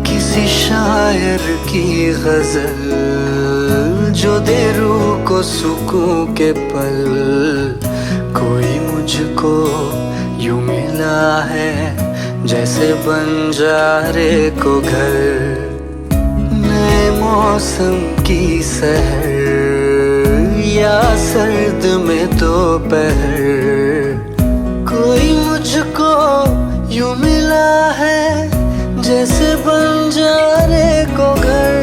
किसी शायर की गजल जो दे रूह को सुकून के पल। कोई मुझको यूं मिला है जैसे बंजारे को घर। नए मौसम की सहर या सर्द में दोपहर। कोई मुझको यूं मिला है जैसे बंजारे को घर।